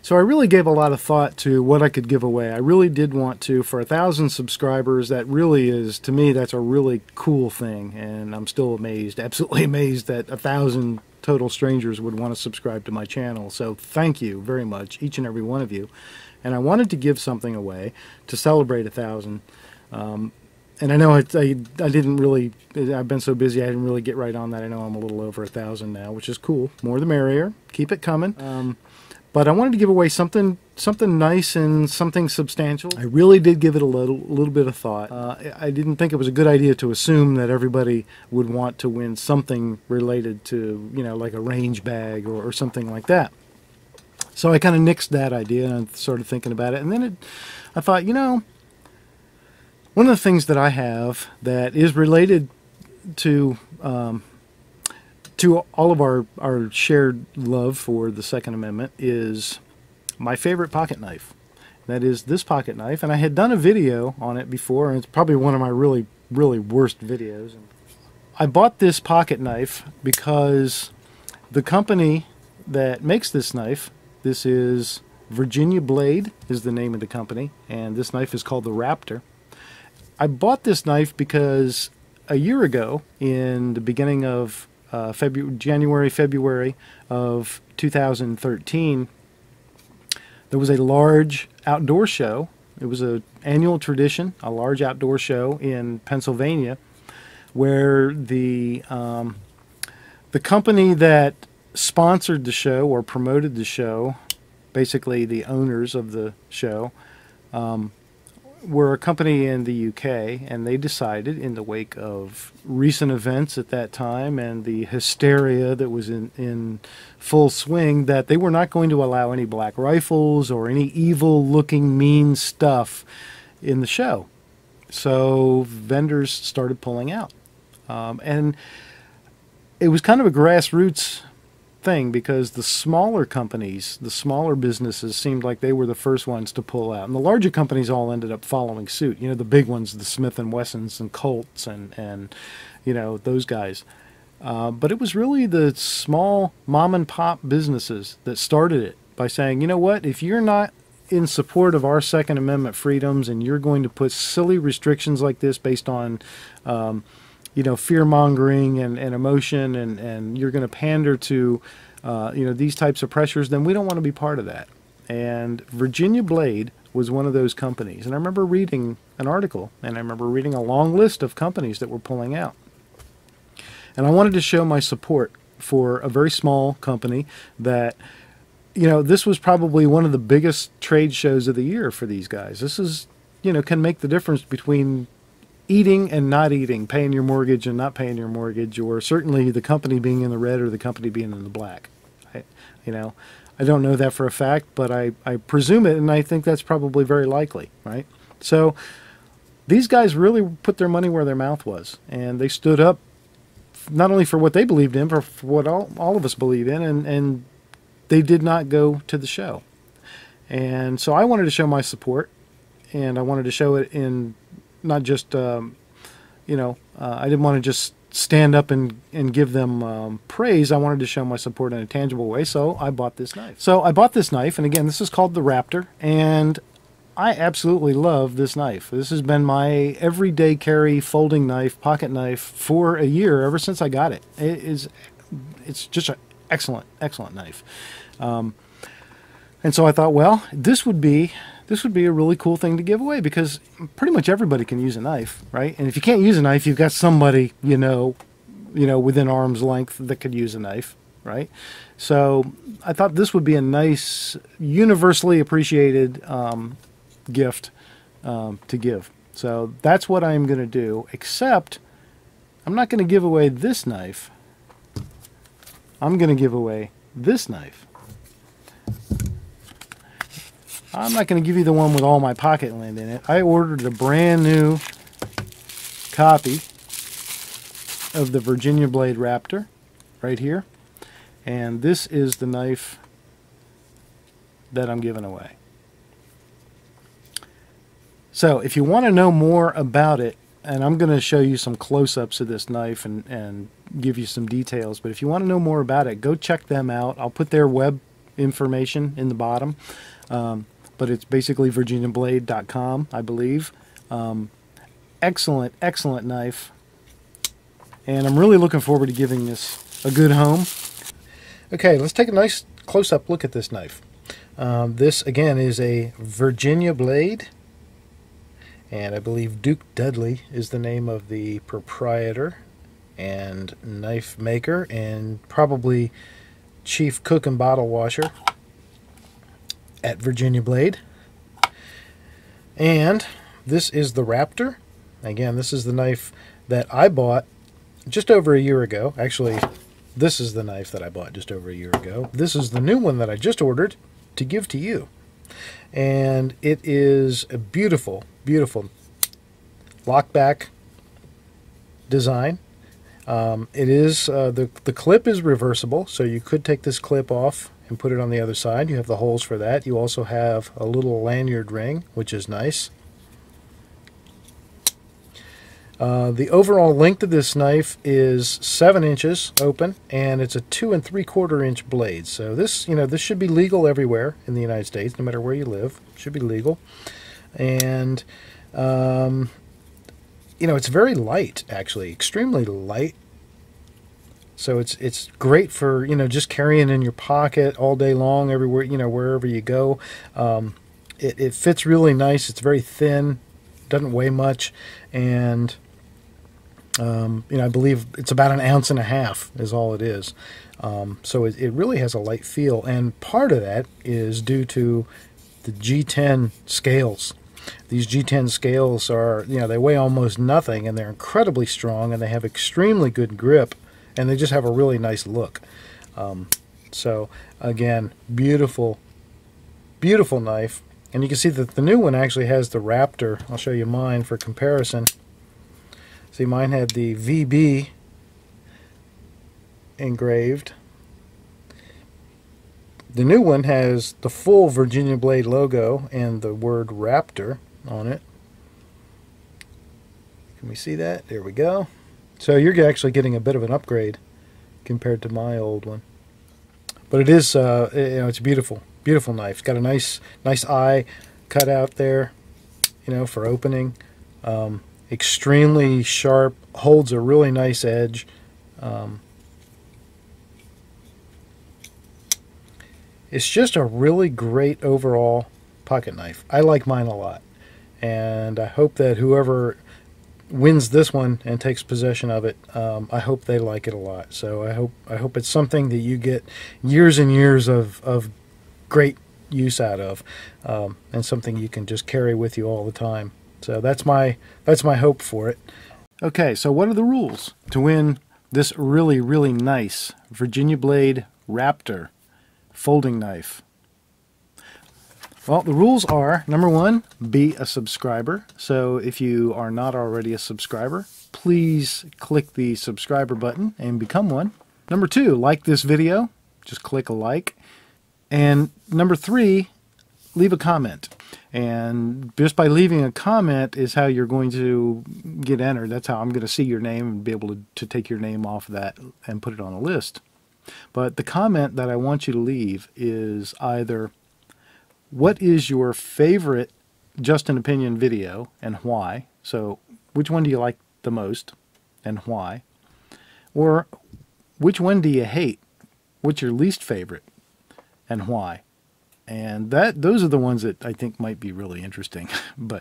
So I really gave a lot of thought to what I could give away. I really did want to, for 1,000 subscribers, that really is, to me, that's a really cool thing. And I'm still amazed, absolutely amazed that 1,000 total strangers would want to subscribe to my channel. So thank you very much, each and every one of you. And I wanted to give something away to celebrate 1,000. And I know I didn't really, I've been so busy I didn't really get right on that. I know I'm a little over 1,000 now, which is cool. More the merrier. Keep it coming. But I wanted to give away something nice and something substantial. I really did give it a little bit of thought. I didn't think it was a good idea to assume that everybody would want to win something related to, you know, like a range bag or something like that. So I kind of nixed that idea and started thinking about it. And then I thought, you know, one of the things that I have that is related to all of our shared love for the Second Amendment is my favorite pocket knife. That is this pocket knife, and I had done a video on it before, and it's probably one of my really worst videos. I bought this pocket knife because the company that makes this knife, this is Virginia Blade is the name of the company, and this knife is called the Raptor. I bought this knife because a year ago, in the beginning of January, February of 2013, there was a large outdoor show. It was an annual tradition, a large outdoor show in Pennsylvania, where the company that sponsored the show or promoted the show, basically the owners of the show, were a company in the UK, and they decided, in the wake of recent events at that time and the hysteria that was in full swing, that they were not going to allow any black rifles or any evil-looking, mean stuff in the show. So vendors started pulling out. And it was kind of a grassroots thing, because the smaller companies, the smaller businesses, seemed like they were the first ones to pull out, and the larger companies all ended up following suit. You know, the big ones, the Smith and Wessons and Colts and you know, those guys. But it was really the small mom and pop businesses that started it by saying, you know what, if you're not in support of our Second Amendment freedoms and you're going to put silly restrictions like this based on you know, fear-mongering and emotion, and you're going to pander to, you know, these types of pressures, then we don't want to be part of that. And Virginia Blade was one of those companies. And I remember reading an article, and I remember reading a long list of companies that were pulling out. And I wanted to show my support for a very small company that, you know, this was probably one of the biggest trade shows of the year for these guys. This is, you know, can make the difference between eating and not eating, paying your mortgage and not paying your mortgage, or certainly the company being in the red or the company being in the black. You know, I don't know that for a fact, but I presume it, and I think that's probably very likely, right? So these guys really put their money where their mouth was, and they stood up not only for what they believed in, but for what all of us believe in, and they did not go to the show. And so I wanted to show my support, and I wanted to show it in not just, you know, I didn't want to just stand up and give them praise. I wanted to show my support in a tangible way, so I bought this knife. So I bought this knife, and again, this is called the Raptor, and I absolutely love this knife. This has been my everyday carry folding knife, pocket knife, for a year, ever since I got it. It's just an excellent knife. And so I thought, well, this would be a really cool thing to give away, because pretty much everybody can use a knife, right? And if you can't use a knife, you've got somebody, you know, within arm's length that could use a knife, right? So I thought this would be a nice, universally appreciated gift to give. So that's what I'm going to do, except I'm not going to give away this knife. I'm going to give away this knife. I'm not going to give you the one with all my pocket lint in it. I ordered a brand new copy of the Virginia Blade Raptor right here. And this is the knife that I'm giving away. So if you want to know more about it, and I'm going to show you some close-ups of this knife and give you some details, but if you want to know more about it, go check them out. I'll put their information in the bottom. But it's basically virginiablade.com, I believe. Excellent, excellent knife. And I'm really looking forward to giving this a good home. Okay, let's take a nice close-up look at this knife. This, again, is a Virginia blade. And I believe Duke Dudley is the name of the proprietor and knife maker, and probably chief cook and bottle washer at Virginia Blade. And this is the Raptor. Again, this is the knife that I bought just over a year ago. Actually, this is the knife that I bought just over a year ago. This is the new one that I just ordered to give to you. And it is a beautiful, beautiful lockback design. It is the clip is reversible, so you could take this clip off and put it on the other side. You have the holes for that. You also have a little lanyard ring, which is nice. The overall length of this knife is 7 inches open, and it's a 2 3/4 inch blade. So this, this should be legal everywhere in the United States, no matter where you live. It should be legal. And it's very light, actually, extremely light. So it's great for just carrying in your pocket all day long, everywhere, wherever you go. It fits really nice. It's very thin, doesn't weigh much, and I believe it's about 1.5 ounces is all it is. So it really has a light feel, and part of that is due to the G10 scales. These G10 scales are, they weigh almost nothing, and they're incredibly strong, and they have extremely good grip, and they just have a really nice look. So again, beautiful, beautiful knife. And you can see that the new one actually has the Raptor. I'll show you mine for comparison. See, mine had the VB engraved. The new one has the full Virginia Blade logo and the word Raptor on it. Can we see that? There we go. So you're actually getting a bit of an upgrade compared to my old one. But it is, it's a beautiful, beautiful knife. It's got a nice eye cut out there, for opening. Extremely sharp, holds a really nice edge. It's just a really great overall pocket knife. I like mine a lot, and I hope that whoever wins this one and takes possession of it, I hope they like it a lot. So I hope it's something that you get years and years of great use out of, and something you can just carry with you all the time. So that's my hope for it. Okay, so what are the rules to win this really, really nice Virginia Blade Raptor folding knife? Well, the rules are, number 1, be a subscriber. So if you are not already a subscriber, please click the subscriber button and become one. Number 2, like this video. Just click a like. And number 3, leave a comment. And just by leaving a comment is how you're going to get entered. That's how I'm going to see your name and be able to take your name off of that and put it on a list. But the comment that I want you to leave is either, what is your favorite Just an Opinion video and why? So which one do you like the most and why? Or which one do you hate? What's your least favorite and why? And those are the ones that I think might be really interesting.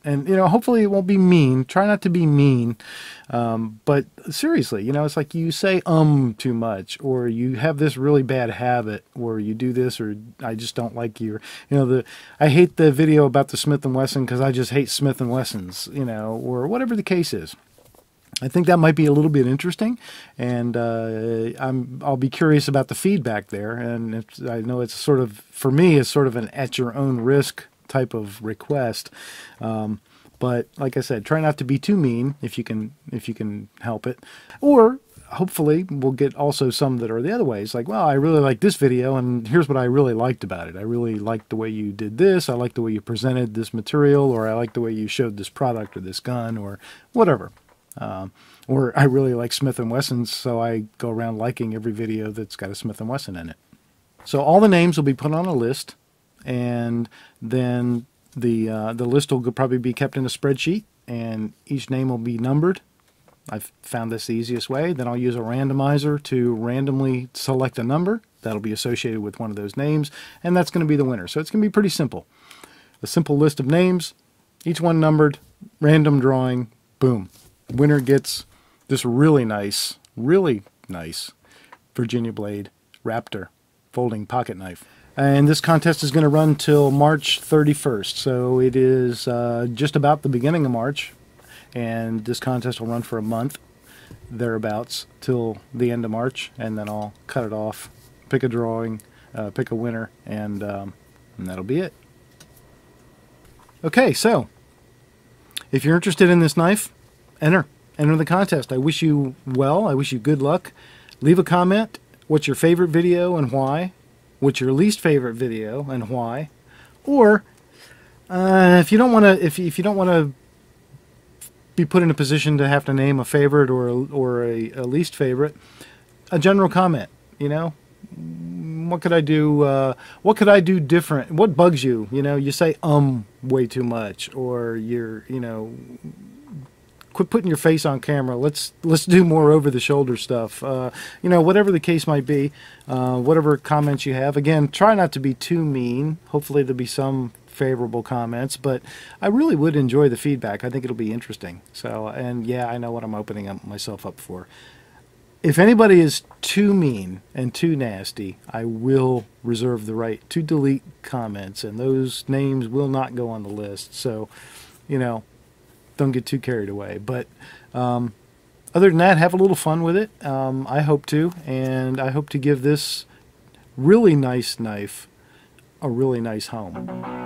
And hopefully it won't be mean. Try not to be mean. But seriously, it's like you say too much, or you have this really bad habit, or you do this, or I just don't like your, I hate the video about the Smith & Wesson because I just hate Smith & Wessons, or whatever the case is. I think that might be a little bit interesting, and I'll be curious about the feedback there. And I know it's sort of, for me, it's sort of an at your own risk type of request. But like I said, try not to be too mean if you can help it. Or hopefully we'll get also some that are the other ways. Like, well, I really like this video, and here's what I really liked about it. I really liked the way you did this. I liked the way you presented this material, or I liked the way you showed this product or this gun or whatever. Or I really like Smith & Wessons, so I go around liking every video that's got a Smith & Wesson in it. So all the names will be put on a list, and then the list will probably be kept in a spreadsheet, and each name will be numbered. I've found this the easiest way. Then I'll use a randomizer to randomly select a number that'll be associated with one of those names, and that's going to be the winner. So it's going to be pretty simple. A simple list of names, each one numbered, random drawing, boom. Winner gets this really nice Virginia blade Raptor folding pocket knife. And this contest is going to run till March 31st. So it is just about the beginning of March. And this contest will run for a month, thereabouts, till the end of March. And then I'll cut it off, pick a drawing, pick a winner, and that'll be it. Okay, so if you're interested in this knife, enter the contest. I wish you well. I wish you good luck. Leave a comment. What's your favorite video and why? What's your least favorite video and why? Or if you don't want to, if you don't want to be put in a position to have to name a favorite or a least favorite, a general comment. You know, what could I do? What could I do different? What bugs you? You know, you say way too much, or quit putting your face on camera. Let's do more over the shoulder stuff. You know, whatever the case might be, whatever comments you have. Again, try not to be too mean. Hopefully there'll be some favorable comments, but I really would enjoy the feedback. I think it'll be interesting. So, and yeah, I know what I'm opening myself up for. If anybody is too mean and too nasty, I will reserve the right to delete comments, and those names will not go on the list. So, you know, don't get too carried away. But other than that, have a little fun with it. I hope to, and I hope to give this really nice knife a really nice home.